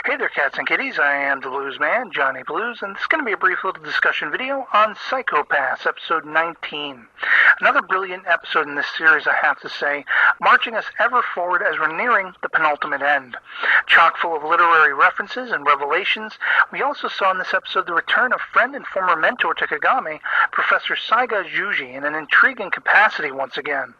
Hey there, cats and kitties. I am the Blues Man, Johnny Blues, and this is going to be a brief little discussion video on Psychopaths, episode 19. Another brilliant episode in this series, I have to say, marching us ever forward as we're nearing the penultimate end. Chock full of literary references and revelations, we also saw in this episode the return of friend and former mentor to Kagami, Professor Saiga Juji, in an intriguing capacity once again.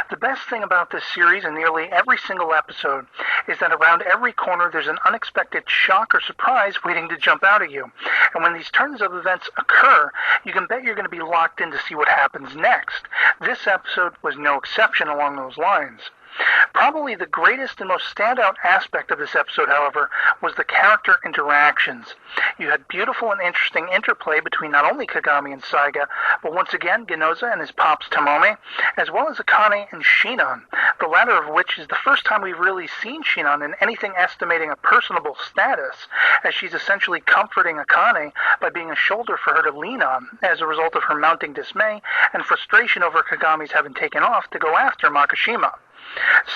The best thing about this series, in nearly every single episode, is that around every corner there's an unexpected shock or surprise waiting to jump out at you. And when these turns of events occur, you can bet you're going to be locked in to see what happens next. This episode was no exception along those lines. Probably the greatest and most standout aspect of this episode, however, was the character interactions. You had beautiful and interesting interplay between not only Kagami and Saiga, but once again Ginoza and his pops Tomomi, as well as Akane and Shinon, the latter of which is the first time we've really seen Shinon in anything estimating a personable status, as she's essentially comforting Akane by being a shoulder for her to lean on, as a result of her mounting dismay and frustration over Kagami's having taken off to go after Makishima.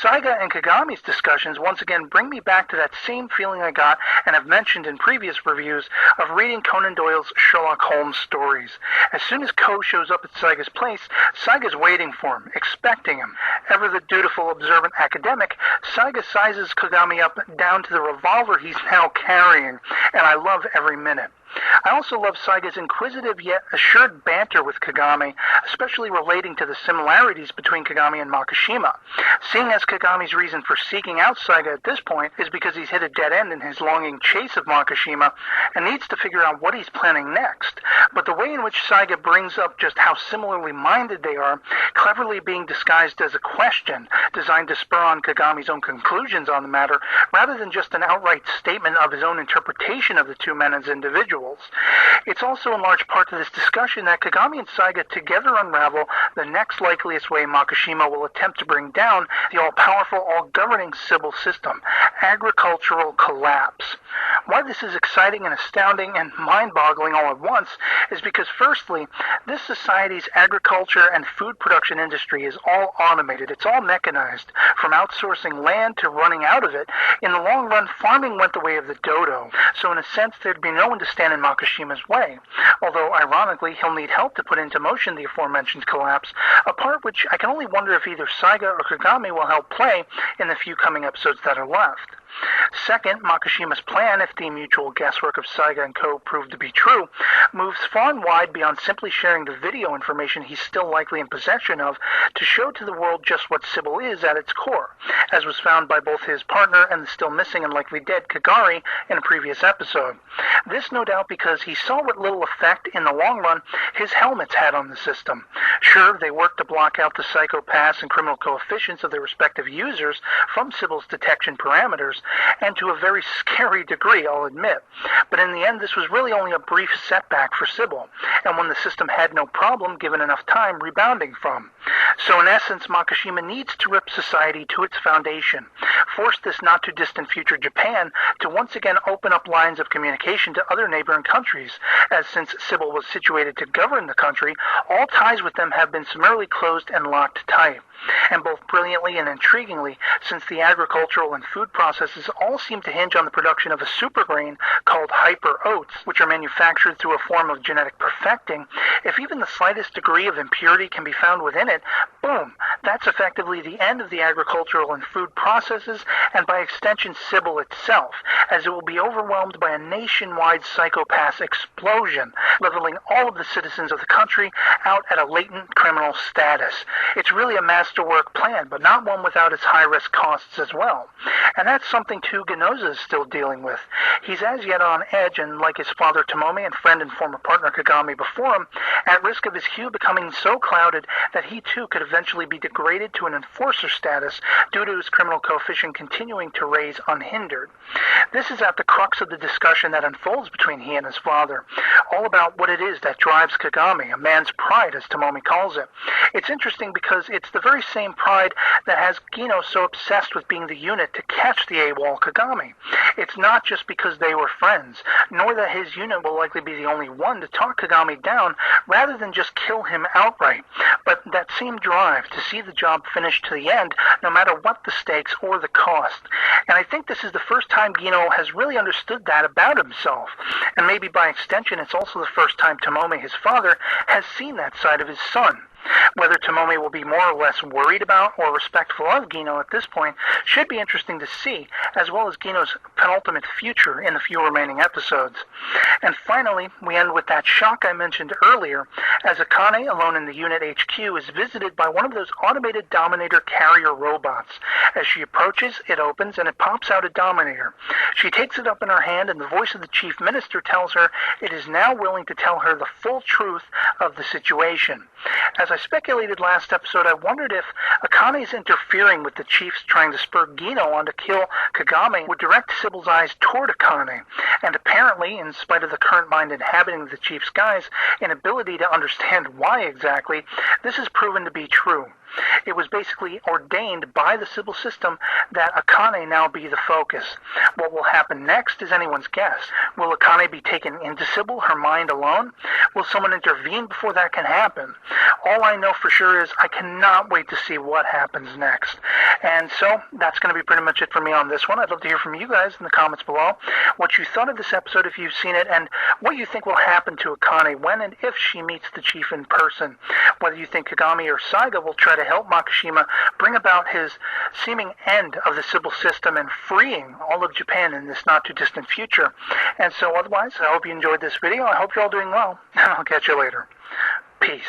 Saiga and Kagami's discussions once again bring me back to that same feeling I got and have mentioned in previous reviews of reading Conan Doyle's Sherlock Holmes stories. As soon as Ko shows up at Saiga's place, Saiga's waiting for him, expecting him. Ever the dutiful, observant academic, Saiga sizes Kagami up down to the revolver he's now carrying, and I love every minute. I also love Saiga's inquisitive yet assured banter with Kagami, especially relating to the similarities between Kagami and Makishima. Seeing as Kagami's reason for seeking out Saiga at this point is because he's hit a dead end in his longing chase of Makishima and needs to figure out what he's planning next. But the way in which Saiga brings up just how similarly minded they are, cleverly being disguised as a question designed to spur on Kagami's own conclusions on the matter, rather than just an outright statement of his own interpretation of the two men as individuals. It's also in large part to this discussion that Kagami and Saiga together unravel the next likeliest way Makishima will attempt to bring down the all-powerful, all-governing Sibyl system, agricultural collapse. Why this is exciting and astounding and mind-boggling all at once is because, firstly, this society's agriculture and food production industry is all automated. It's all mechanized. From outsourcing land to running out of it, in the long run, farming went the way of the dodo. So in a sense, there'd be no one to stand in Makishima's way, although ironically he'll need help to put into motion the aforementioned collapse, a part which I can only wonder if either Saiga or Kagami will help play in the few coming episodes that are left. Second, Makishima's plan, if the mutual guesswork of Saiga and Ko proved to be true, moves far and wide beyond simply sharing the video information he's still likely in possession of to show to the world just what Sibyl is at its core, as was found by both his partner and the still missing and likely dead Kagari in a previous episode. This no doubt because he saw what little effect, in the long run, his helmets had on the system. Sure, they worked to block out the psychopaths and criminal coefficients of their respective users from Sibyl's detection parameters, and to a very scary degree, I'll admit. But in the end, this was really only a brief setback for Sibyl, and one the system had no problem, given enough time, rebounding from. So in essence, Makishima needs to rip society to its foundation, force this not-too-distant future Japan to once again open up lines of communication to other neighboring countries, as since Sibyl was situated to govern the country, all ties with them have been summarily closed and locked tight. And both brilliantly and intriguingly, since the agricultural and food processes all seem to hinge on the production of a supergrain called hyper oats, which are manufactured through a form of genetic perfecting, if even the slightest degree of impurity can be found within it, boom, that's effectively the end of the agricultural and food processes, and by extension Sibyl itself, as it will be overwhelmed by a nationwide psychopath explosion, leveling all of the citizens of the country out at a latent criminal status. It's really a masterwork plan, but not one without its high-risk costs as well. And that's something, too, Ginoza is still dealing with. He's as yet on edge, and like his father Tomomi and friend and former partner Kagami before him, at risk of his hue becoming so clouded that he, too, could eventually be degraded to an enforcer status due to his criminal coefficient continuing to raise unhindered. This is at the crux of the discussion that unfolds between he and his father, all about what it is that drives Kagami, a man's pride, as Tomomi calls it. It's interesting because it's the very same pride that has Gino so obsessed with being the unit to catch the AWOL Kagami. It's not just because they were friends, nor that his unit will likely be the only one to talk Kagami down rather than just kill him outright, but that same drive to see the job finished to the end, no matter what the stakes or the cost. And I think this is the first time Gino Gino has really understood that about himself. And maybe by extension, it's also the first time Tomomi, his father, has seen that side of his son. Whether Tomomi will be more or less worried about or respectful of Gino at this point should be interesting to see, as well as Gino's penultimate future in the few remaining episodes. And finally, we end with that shock I mentioned earlier, as Akane, alone in the unit HQ, is visited by one of those automated Dominator carrier robots. As she approaches, it opens and it pops out a Dominator. She takes it up in her hand, and the voice of the Chief Minister tells her it is now willing to tell her the full truth of the situation. As I speculated last episode, I wondered if Akane's interfering with the chiefs trying to spur Gino on to kill Kagami would direct Sybil's eyes toward Akane. And apparently, in spite of the current mind inhabiting the chief's guy's inability to understand why exactly, this has proven to be true. It was basically ordained by the Sybil system that Akane now be the focus. What will happen next is anyone's guess. Will Akane be taken into Sybil, her mind alone? Will someone intervene before that can happen? All I know for sure is I cannot wait to see what happens next. And so, that's going to be pretty much it for me on this one. I'd love to hear from you guys in the comments below what you thought of this episode if you've seen it, and what you think will happen to Akane when and if she meets the chief in person. Whether you think Kagami or Saiga will try to help Makishima bring about his seeming end of the Sybil system and freeing all of Japan in this not-too-distant future. And so otherwise, I hope you enjoyed this video. I hope you're all doing well, and I'll catch you later. Peace.